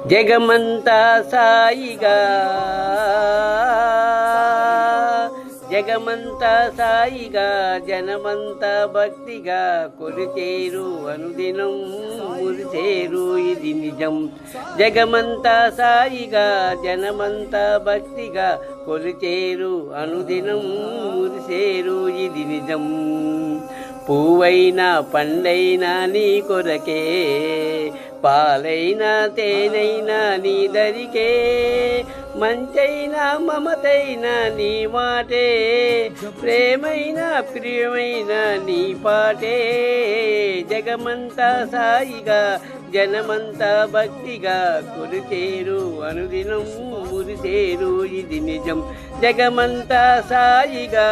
జగమంతా సాయిగా జగమంతా సాయిగా జనమంతా భక్తిగా కొలిచేరు అనుదినం మురిసేరు ఇది నిజం. జగమంతా సాయిగా జనమంతా భక్తిగా కొలిచేరు అనుదినం మురిసేరు ఇది నిజం. పువ్వైనా పండైనా నీ కొరకే, పాలైనా తేనైనా నీ దరికే, మంచైనా మమతైనా నీ మాటే, ప్రేమైనా ప్రియమైనా నీ పాటే. జగమంతా సాయిగా జనమంతా భక్తిగా కొలిచేరు అనుదినం మురిసేరు ఇది నిజం. జగమంతా సాయిగా